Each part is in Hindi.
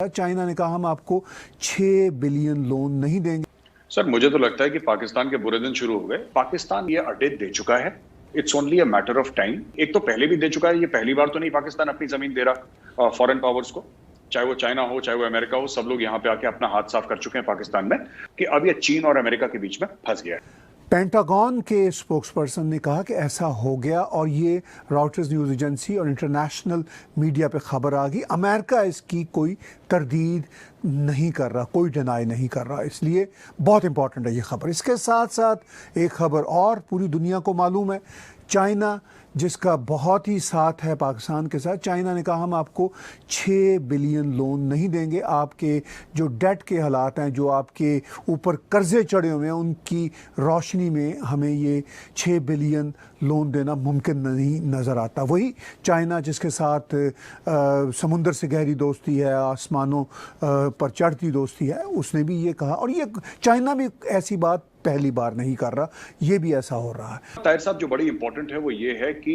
चाइना ने कहा हम आपको 6 बिलियन लोन नहीं देंगे। सर मुझे तो लगता है कि पाकिस्तान के बुरे दिन शुरू हो गए। पाकिस्तान ये अड्डे दे चुका है। It's only a matter of time. एक तो पहले भी दे चुका है, ये पहली बार तो नहीं पाकिस्तान अपनी जमीन दे रहा फॉरेन पावर्स को, चाहे वो चाइना हो चाहे वो अमेरिका हो। सब लोग यहाँ पे आके अपना हाथ साफ कर चुके हैं पाकिस्तान में कि अब ये चीन और अमेरिका के बीच में फंस गया है। पेंटागन के स्पोक्सपर्सन ने कहा कि ऐसा हो गया और ये रॉयटर्स न्यूज़ एजेंसी और इंटरनेशनल मीडिया पे खबर आ गई। अमेरिका इसकी कोई तरदीद नहीं कर रहा, कोई डिनाई नहीं कर रहा, इसलिए बहुत इंपॉर्टेंट है ये खबर। इसके साथ साथ एक खबर और पूरी दुनिया को मालूम है, चाइना जिसका बहुत ही साथ है पाकिस्तान के साथ, चाइना ने कहा हम आपको 6 बिलियन लोन नहीं देंगे। आपके जो डेट के हालात हैं, जो आपके ऊपर कर्जे चढ़े हुए हैं, उनकी रोशनी में हमें ये 6 बिलियन लोन देना मुमकिन नहीं नज़र आता। वही चाइना जिसके साथ समुंदर से गहरी दोस्ती है, आसमानों पर चढ़ती दोस्ती है, उसने भी ये कहा। और ये चाइना भी ऐसी बात पहली बार नहीं कर रहा, ये भी ऐसा हो रहा है। ताहिर साहब जो बड़ी इंपॉर्टेंट है वो ये है कि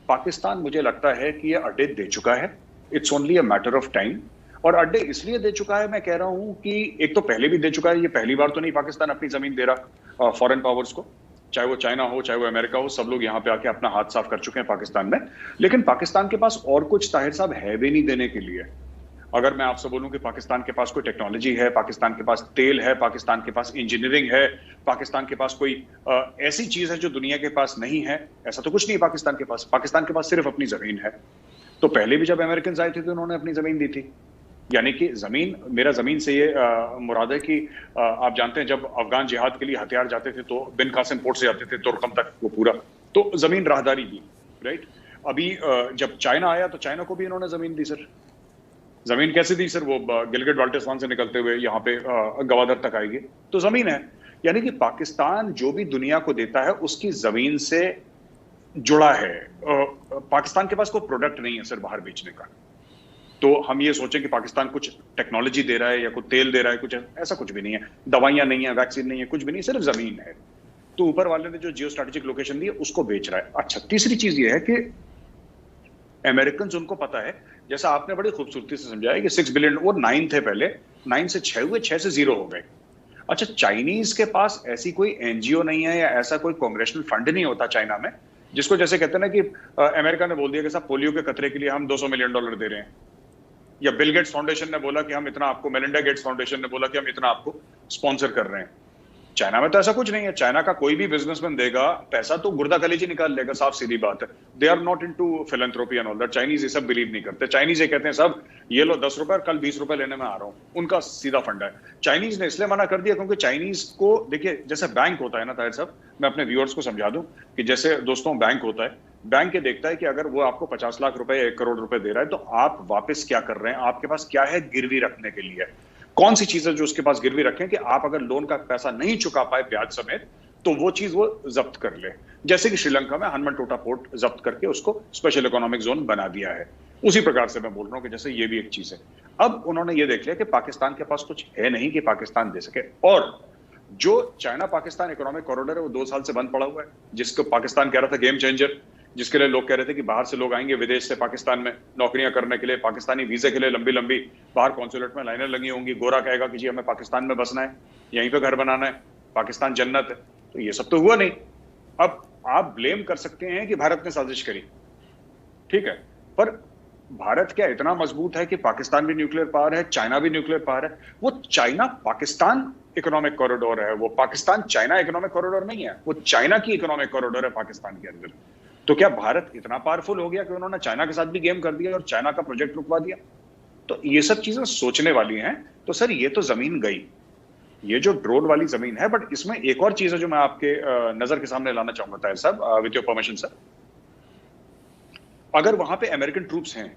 पाकिस्तान मुझे लगता है कि ये अड्डे दे चुका है। It's only a matter of time. और अड्डे इसलिए दे चुका है, मैं कह रहा हूं कि एक तो पहले भी दे चुका है, ये पहली बार तो नहीं पाकिस्तान अपनी जमीन दे रहा फॉरेन पावर्स को, चाहे वो चाइना हो चाहे वो अमेरिका हो। सब लोग यहाँ पे आके अपना हाथ साफ कर चुके हैं पाकिस्तान में। लेकिन पाकिस्तान के पास और कुछ ताहिर साहब है भी नहीं देने के लिए। अगर मैं आपसे बोलूं कि पाकिस्तान के पास कोई टेक्नोलॉजी है, पाकिस्तान के पास तेल है, पाकिस्तान के पास इंजीनियरिंग है, पाकिस्तान के पास कोई ऐसी चीज है जो दुनिया के पास नहीं है, ऐसा तो कुछ नहीं है पाकिस्तान के पास। पाकिस्तान के पास सिर्फ अपनी जमीन है। तो पहले भी जब अमेरिकन आए थे तो उन्होंने अपनी जमीन दी थी। यानी कि जमीन, मेरा जमीन से ये मुराद है कि आप जानते हैं जब अफगान जिहाद के लिए हथियार जाते थे तो बिन कासिम पोर्ट से जाते थे तुर्कम तक, वो पूरा तो जमीन राहदारी दी, राइट। अभी जब चाइना आया तो चाइना को भी इन्होंने जमीन दी सर। जमीन कैसे दी सर? वो गिलगिट बाल्टिस्तान से निकलते हुए यहाँ पे गवादर तक आएगी तो जमीन है। यानी कि पाकिस्तान जो भी दुनिया को देता है उसकी जमीन से जुड़ा है। पाकिस्तान के पास कोई प्रोडक्ट नहीं है सर बाहर बेचने का। तो हम ये सोचें कि पाकिस्तान कुछ टेक्नोलॉजी दे रहा है या कुछ तेल दे रहा है, कुछ ऐसा कुछ भी नहीं है। दवाइयां नहीं है, वैक्सीन नहीं है, कुछ भी नहीं, सिर्फ जमीन है। तो ऊपर वाले ने जो जियो स्ट्रेटेजिक लोकेशन दी है उसको बेच रहा है। अच्छा, तीसरी चीज ये है कि अमेरिकन उनको पता है, जैसा आपने बड़ी खूबसूरती से समझाया कि 6 बिलियन, वो 9 थे पहले, 9 से 6 हुए, 6 से 0 हो गए। अच्छा, चाइनीज के पास ऐसी कोई एनजीओ नहीं है या ऐसा कोई कांग्रेशनल फंड नहीं होता चाइना में, जिसको जैसे कहते हैं ना कि अमेरिका ने बोल दिया कि साहब पोलियो के खतरे के लिए हम $200 मिलियन दे रहे हैं, या बिल गेट्स फाउंडेशन ने बोला कि हम इतना आपको, मेलिंडा गेट्स फाउंडेशन ने बोला कि हम इतना आपको स्पॉन्सर कर रहे हैं। चाइना में तो ऐसा कुछ नहीं है। चाइना का कोई भी बिजनेसमैन देगा पैसा तो गुर्दा कलेजी निकाल लेगा, साफ सीधी बात है। They are not into philanthropy and all that. Chinese ये सब बिलीव नहीं करते। चाइनीज ये कहते हैं सब ये लो 10 रुपए, कल 20 रुपए लेने में आ रहा हूं, उनका सीधा फंडा है। चाइनीज ने इसलिए मना कर दिया क्योंकि चाइनीज को, देखिए जैसे बैंक होता है ना ताहिर साहब, मैं अपने व्यूअर्स को समझा दूं कि जैसे दोस्तों बैंक होता है, बैंक ये देखता है कि अगर वो आपको 50 लाख रुपए, 1 करोड़ रुपए दे रहा है तो आप वापस क्या कर रहे हैं, आपके पास क्या है गिरवी रखने के लिए, कौन सी चीज है जो उसके पास गिरवी रखें कि आप अगर लोन का पैसा नहीं चुका पाए ब्याज समेत तो वो चीज वो जब्त कर ले। जैसे कि श्रीलंका में हनुमनटोटा पोर्ट जब्त करके उसको स्पेशल इकोनॉमिक जोन बना दिया है, उसी प्रकार से मैं बोल रहा हूं कि जैसे ये भी एक चीज है। अब उन्होंने ये देख लिया कि पाकिस्तान के पास कुछ है नहीं कि पाकिस्तान दे सके, और जो चाइना पाकिस्तान इकोनॉमिक कॉरिडोर है वो 2 साल से बंद पड़ा हुआ है, जिसको पाकिस्तान कह रहा था गेम चेंजर, जिसके लिए लोग कह रहे थे कि बाहर से लोग आएंगे विदेश से पाकिस्तान में नौकरियां करने के लिए, पाकिस्तानी वीजे के लिए लंबी लंबी बाहर कॉन्सुलेट में लाइनें लगी होंगी। गोरा कहेगा कि जी हमें पाकिस्तान में बसना है, यहीं पे घर बनाना है, पाकिस्तान जन्नत है। तो ये सब तो हुआ नहीं। अब आप ब्लेम कर सकते हैं कि भारत ने साजिश करी, ठीक है, पर भारत क्या इतना मजबूत है कि पाकिस्तान भी न्यूक्लियर पावर है, चाइना भी न्यूक्लियर पावर है? वो चाइना पाकिस्तान इकोनॉमिक कॉरिडोर है, वो पाकिस्तान चाइना इकोनॉमिक कॉरिडोर नहीं है, वो चाइना की इकोनॉमिक कॉरिडोर है पाकिस्तान के अंदर। तो क्या भारत इतना पावरफुल हो गया कि उन्होंने चाइना के साथ भी गेम कर दिया और चाइना का प्रोजेक्ट रुकवा दिया? तो ये सब चीजें सोचने वाली हैं। तो सर ये तो जमीन गई, ये जो ड्रोन वाली जमीन है, बट इसमें एक और चीज है जो मैं आपके नजर के सामने लाना चाहूंगा ताहिर साहब, विद योर परमिशन सर। अगर वहां पे अमेरिकन ट्रूप्स हैं,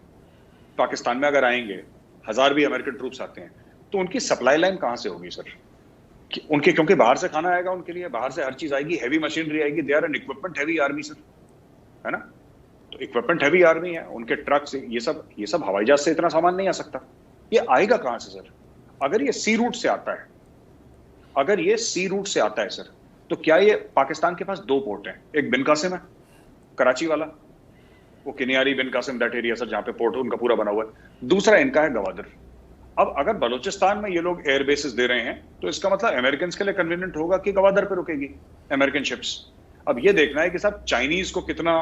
पाकिस्तान में अगर आएंगे, 1000 भी अमेरिकन ट्रूप्स आते हैं, तो उनकी सप्लाई लाइन कहां से होगी सर? उनके, क्योंकि बाहर से खाना आएगा उनके लिए, बाहर से हर चीज आएगी, हैवी मशीनरी आएगी, they are an equipment heavy army sir, है ना। तो इक्विपमेंट हैवी आर्मी है, उनके ट्रक से ये सब हवाई जहाज से इतना सामान नहीं आ सकता। ये आएगा कहां से सर? अगर ये सी रूट से आता है, अगर ये सी रूट से आता है सर, तो क्या ये पाकिस्तान के पास 2 पोर्ट हैं, एक बिन कासिम है कराची वाला, वो किनियारी बिन कासिम दैट एरिया सर जहां पे पोर्ट उनका पूरा बना हुआ है, दूसरा इनका है गवादर। अब अगर बलूचिस्तान में ये लोग एयर बेसिस दे रहे हैं तो इसका मतलब अमेरिकन के लिए कन्वीनियंट होगा कि गवादर पे रुकेगी अमेरिकन शिप्स। अब ये देखना है कि साहब चाइनीज को कितना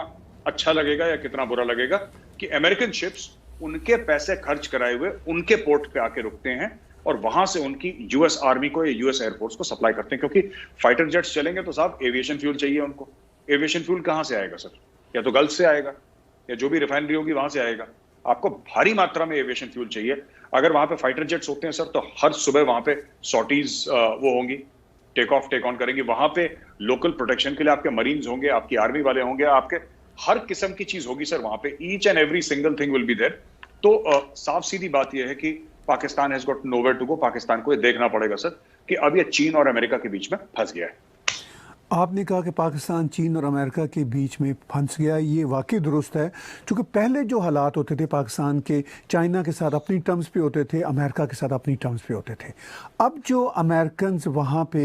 अच्छा लगेगा या कितना बुरा लगेगा कि अमेरिकन शिप्स उनके पैसे खर्च कराए हुए उनके पोर्ट पे आके रुकते हैं और वहां से उनकी यूएस आर्मी को या यूएस एयरफोर्स को सप्लाई करते हैं, क्योंकि फाइटर जेट्स चलेंगे तो साहब एविएशन फ्यूल चाहिए उनको। एविएशन फ्यूल कहां से आएगा सर? या तो गल्फ से आएगा या जो भी रिफाइनरी होगी वहां से आएगा। आपको भारी मात्रा में एविएशन फ्यूल चाहिए। अगर वहां पे फाइटर जेट्स होते हैं सर तो हर सुबह वहां पे सॉर्टीज वो होंगी, टेक ऑफ टेक ऑन करेंगी। वहां पे लोकल प्रोटेक्शन के लिए आपके मरीन्स होंगे, आपकी आर्मी वाले होंगे, आपके हर किस्म की चीज होगी सर वहां पे। Each and every single thing will be there. तो साफ सीधी बात यह है कि Pakistan has got nowhere to go. Pakistan को ये देखना पड़ेगा सर कि अब ये चीन और अमेरिका के बीच में फंस गया है। आपने कहा कि पाकिस्तान चीन और अमेरिका के बीच में फंस गया, ये वाकई दुरुस्त है, क्योंकि पहले जो हालात होते थे पाकिस्तान के, चाइना के साथ अपनी टर्म्स पे होते थे, अमेरिका के साथ अपनी टर्म्स पे होते थे। अब जो अमेरिकन वहाँ पे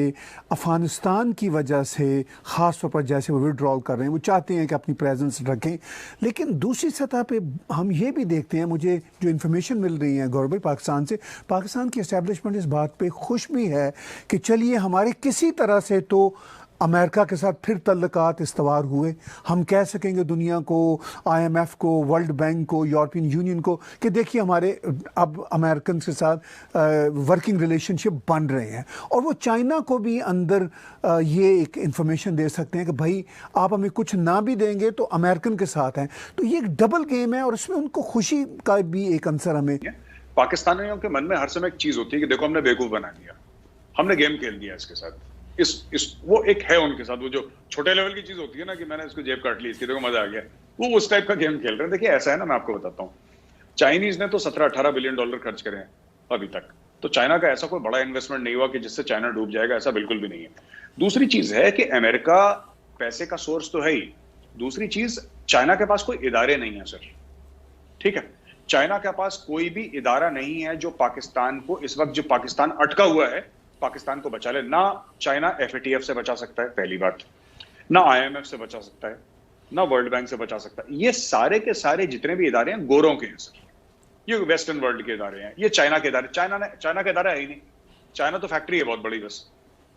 अफ़गानिस्तान की वजह से ख़ास तौर पर जैसे वो विड्रॉल कर रहे हैं, वो चाहते हैं कि अपनी प्रेजेंस रखें, लेकिन दूसरी सतह पे हम ये भी देखते हैं, मुझे जो इन्फॉर्मेशन मिल रही है गौरव भाई पाकिस्तान से, पाकिस्तान की एस्टेब्लिशमेंट इस बात पर खुश भी है कि चलिए हमारे किसी तरह से तो अमेरिका के साथ फिर तल्लुकात इस्तवार हुए। हम कह सकेंगे दुनिया को, IMF को, वर्ल्ड बैंक को, यूरोपियन यूनियन को कि देखिए हमारे अब अमेरिकन के साथ वर्किंग रिलेशनशिप बन रहे हैं। और वो चाइना को भी अंदर ये एक इंफॉर्मेशन दे सकते हैं कि भाई आप हमें कुछ ना भी देंगे तो अमेरिकन के साथ हैं। तो ये एक डबल गेम है और इसमें उनको खुशी का भी एक अंसर हमें। पाकिस्तानियों के मन में हर समय एक चीज होती है कि देखो हमने बेवकूफ बना दिया, हमने गेम खेल दिया इसके साथ। वो एक है उनके साथ, वो जो छोटे लेवल की चीज होती है ना कि मैंने इसको जेब काट ली, इसकी देखो मजा आ गया, वो उस टाइप का गेम खेल रहे हैं। देखिए ऐसा है ना, मैं आपको बताता हूँ, चाइनीज ने तो 17-18 बिलियन डॉलर खर्च करे हैं अभी तक। तो चाइना का ऐसा कोई बड़ा इन्वेस्टमेंट नहीं हुआ कि जिससे चाइना डूब जाएगा, ऐसा बिल्कुल भी नहीं है। दूसरी चीज है कि अमेरिका पैसे का सोर्स तो है ही, दूसरी चीज चाइना के पास कोई इदारे नहीं है सर, ठीक है। चाइना के पास कोई भी इदारा नहीं है जो पाकिस्तान को इस वक्त, जो पाकिस्तान अटका हुआ है, पाकिस्तान को बचा ले। ना चाइना FATF से बचा सकता है, पहली बात, ना IMF से बचा सकता है, ना वर्ल्ड बैंक से बचा सकता है। ये सारे के सारे जितने भी इदारे हैं गोरों के हैं सर, ये वेस्टर्न वर्ल्ड के इदारे हैं, ये चाइना के इदारे। चाइना का इदारा है ही नहीं, चाइना तो फैक्ट्री है बहुत बड़ी बस।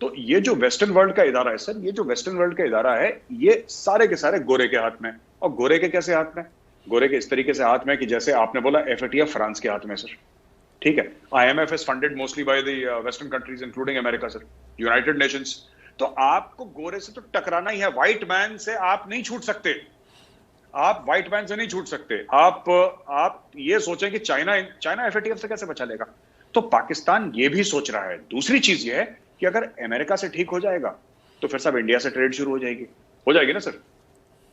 तो ये जो वेस्टर्न वर्ल्ड का इदारा है सर, ये जो वेस्टर्न वर्ल्ड का इदारा है, ये सारे के सारे गोरे के हाथ में। और गोरे के कैसे हाथ में? गोरे के इस तरीके से हाथ में कि जैसे आपने बोला FATF फ्रांस के हाथ में सर, ठीक है। IMF is funded mostly by the Western countries, including America, sir. United Nations. तो आपको गोरे से तो टकराना ही है, व्हाइट मैन से आप नहीं छूट सकते, आप व्हाइट मैन से नहीं छूट सकते। आप ये सोचें कि चाइना FATF से कैसे बचा लेगा? तो पाकिस्तान ये भी सोच रहा है। दूसरी चीज ये है कि अगर अमेरिका से ठीक हो जाएगा तो फिर सब इंडिया से ट्रेड शुरू हो जाएगी ना सर,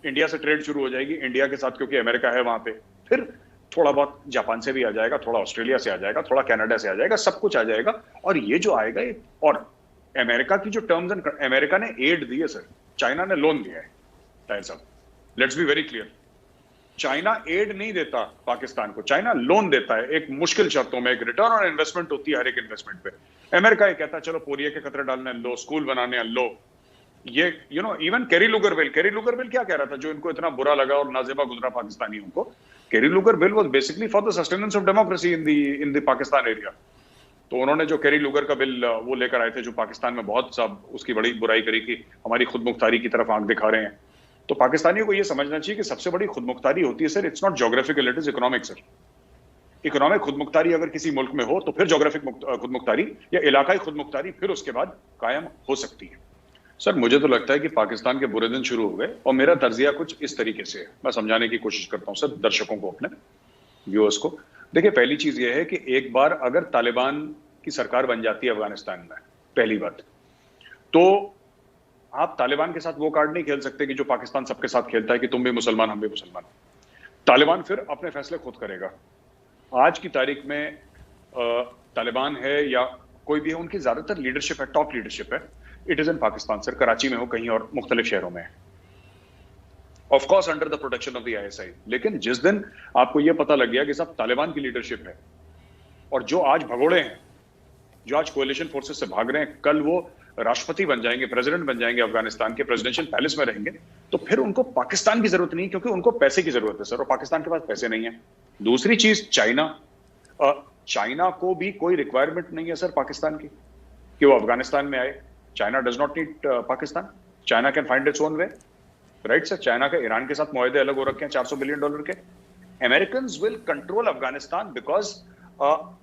इंडिया से ट्रेड शुरू हो जाएगी इंडिया के साथ, क्योंकि अमेरिका है वहां पे। फिर थोड़ा बहुत जापान से भी आ जाएगा, थोड़ा ऑस्ट्रेलिया से आ जाएगा, थोड़ा कनाडा से आ जाएगा, सब कुछ आ जाएगा। और ये जो आएगा, और अमेरिका की जो टर्म्स एंड, अमेरिका ने एड दी है सर, चाइना ने लोन दिया है। Tahir Sahab, let's be very clear, China aid नहीं देता पाकिस्तान को, चाइना लोन देता है एक मुश्किल शर्तों में। एक रिटर्न ऑन इन्वेस्टमेंट होती है हर एक इन्वेस्टमेंट पे। अमेरिका ये कहता है चलो पोरिया के खतरे डालने लो, स्कूल बनाने लो। ये इवन कैरी लुगर बिल क्या कह रहा था जो इनको इतना बुरा लगा और नाजेबा गुजरा पाकिस्तानियों को? Kerry Lugar bill was basically for the sustenance of democracy in the Pakistan area. तो उन्होंने जो कैरी लुगर का बिल वो लेकर आए थे, जो पाकिस्तान में बहुत सब उसकी बड़ी बुराई करी कि हमारी खुद मुख्तारी की तरफ आंख दिखा रहे हैं। तो पाकिस्तानियों को ये समझना चाहिए कि सबसे बड़ी खुद मुख्तारी होती है sir, it's not geographical, it is economic sir. Economic खुद मुख्तारी अगर किसी मुल्क में हो तो फिर ज्योग्राफिक खुद मुख्तारी या इलाकाई खुद मुख्तारी फिर उसके बाद कायम हो सकती है। सर मुझे तो लगता है कि पाकिस्तान के बुरे दिन शुरू हो गए, और मेरा तर्जिया कुछ इस तरीके से है, मैं समझाने की कोशिश करता हूं सर दर्शकों को, अपने व्यूअर्स को। देखिए, पहली चीज यह है कि एक बार अगर तालिबान की सरकार बन जाती है अफगानिस्तान में, पहली बात, तो आप तालिबान के साथ वो कार्ड नहीं खेल सकते कि जो पाकिस्तान सबके साथ खेलता है कि तुम भी मुसलमान हम भी मुसलमान। तालिबान फिर अपने फैसले खुद करेगा। आज की तारीख में तालिबान है या कोई भी है, उनकी ज्यादातर लीडरशिप है, टॉप लीडरशिप है, it is in Pakistan sir, Karachi में हो कहीं और मुख्तलिफ शहरों में, of course under the protection of the ISI। लेकिन जिस दिन आपको यह पता लग गया कि सब तालिबान की लीडरशिप है और जो आज भगोड़े हैं, जो आज कोalition फोर्सेस से भाग रहे हैं, कल वो राष्ट्रपति बन जाएंगे, प्रेसिडेंट बन जाएंगे अफगानिस्तान के, प्रेसिडेंशियल पैलेस में रहेंगे, तो फिर उनको पाकिस्तान की जरूरत नहीं, क्योंकि उनको पैसे की जरूरत है सर, और पाकिस्तान के पास पैसे नहीं है। दूसरी चीज, चाइना, चाइना को भी कोई रिक्वायरमेंट नहीं है सर पाकिस्तान की कि वो अफगानिस्तान में आए। China does not need Pakistan, China can find its own way, right sir. China का ईरान के साथ मुआहदे अलग हो रखे हैं $400 बिलियन के। American will control Afghanistan because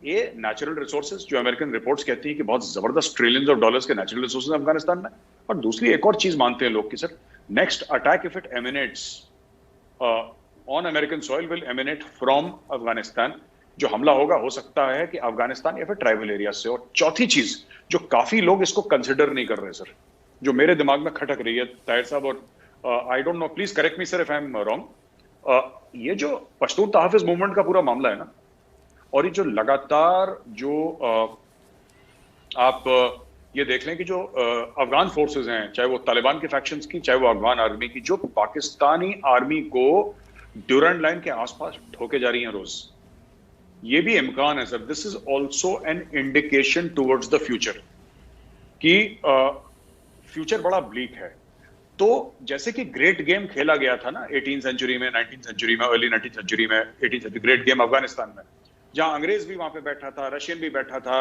ये नेचुरल रिसोर्सेज, जो अमेरिकन रिपोर्ट्स कहती हैं कि बहुत जबरदस्त ट्रिलियंस ऑफ डॉलर्स के नेचुरल रिसोर्सेज अफगानिस्तान में। और दूसरी एक और चीज मानते हैं लोग कि sir next attack if it emanates on American soil will eminent from Afghanistan. जो हमला होगा हो सकता है कि अफगानिस्तान या फिर ट्राइबल एरिया से। और चौथी चीज जो काफी लोग इसको कंसिडर नहीं कर रहे सर, जो मेरे दिमाग में खटक रही है ताहिर साहब, और I don't know, please correct me sir if I am wrong, ये जो पश्तून तहफ़्फ़ुज़ मूवमेंट का पूरा मामला है ना, और ये जो लगातार जो आप ये देख लें कि जो अफगान फोर्सेस हैं, चाहे वो तालिबान के फैक्शंस की, चाहे वो अफगान आर्मी की, जो पाकिस्तानी आर्मी को ड्यूरेंट लाइन के आसपास ठोके जा रही हैं रोज, ये भी इम्कान है sir. This is also an indication towards the future कि फ्यूचर बड़ा ब्लीक है। तो जैसे कि ग्रेट गेम खेला गया था ना 18th सेंचुरी में, 19th सेंचुरी में, अर्ली 19th सेंचुरी में, 18th century great game Afghanistan में, जहां अंग्रेज भी वहां पे बैठा था, रशियन भी बैठा था,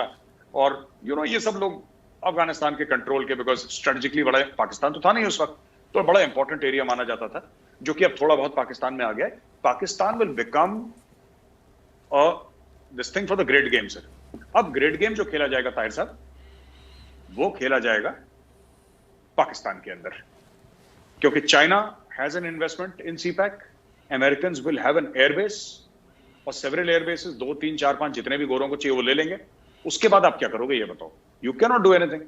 और ये सब लोग अफगानिस्तान के कंट्रोल के, बिकॉज स्ट्रेटेजिकली बड़ा, पाकिस्तान तो था नहीं उस वक्त, तो बड़ा इंपॉर्टेंट एरिया माना जाता था, जो कि अब थोड़ा बहुत पाकिस्तान में आ गया है। Pakistan will become this thing for the great game sir. अब ग्रेट गेम जो खेला जाएगा ताहिर साहब, वो खेला जाएगा पाकिस्तान के अंदर, क्योंकि China has an investment in CPEC, Americans will have an airbase, और सेवरल एयरबेसेस, 2, 3, 4, 5 जितने भी गोरों को चाहिए वो ले लेंगे। उसके बाद आप क्या करोगे ये बताओ? You can not do anything.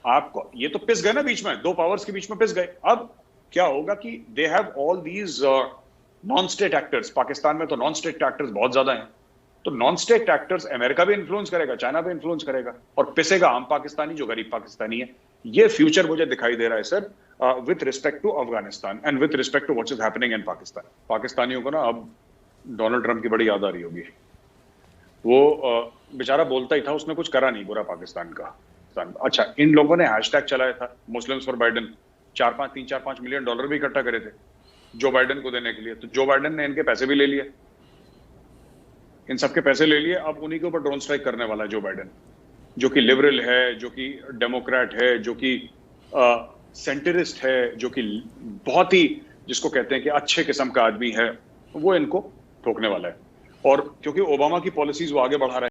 आपको ये तो पिस गए ना बीच में, दो पावर्स के बीच में पिस गए। अब क्या होगा कि they have all these non state actors. Pakistan में तो नॉन स्टेट एक्टर्स बहुत ज्यादा हैं, तो नॉन स्टेट एक्टर्स अमेरिका भी इन्फ्लुएंस करेगा, चाइना भी इन्फ्लुएंस करेगा, और पिसेगा आम पाकिस्तानी जो गरीब पाकिस्तानी है। ये फ्यूचर मुझे दिखाई दे रहा है sir, with respect to Afghanistan and with respect to what is happening in Pakistan. पाकिस्तानियों को ना अब डोनाल्ड ट्रंप की बड़ी याद आ रही होगी। वो बेचारा बोलता ही था, उसने कुछ करा नहीं बुरा पाकिस्तान का। अच्छा, इन लोगों ने हैशटैग चलाया था Muslims for Biden, 3-4-5 million dollar भी इकट्ठा करे थे जो बाइडेन को देने के लिए। तो जो बाइडेन ने इनके पैसे भी ले लिए, इन सबके पैसे ले लिए। अब उन्हीं के ऊपर ड्रोन स्ट्राइक करने वाला है जो बाइडेन, जो कि लिबरल है, जो कि डेमोक्रेट है, जो कि सेंटरिस्ट है, जो कि बहुत ही जिसको कहते हैं कि अच्छे किस्म का आदमी है, वो इनको ठोकने वाला है। और क्योंकि ओबामा की पॉलिसीज वो आगे बढ़ा रहे हैं,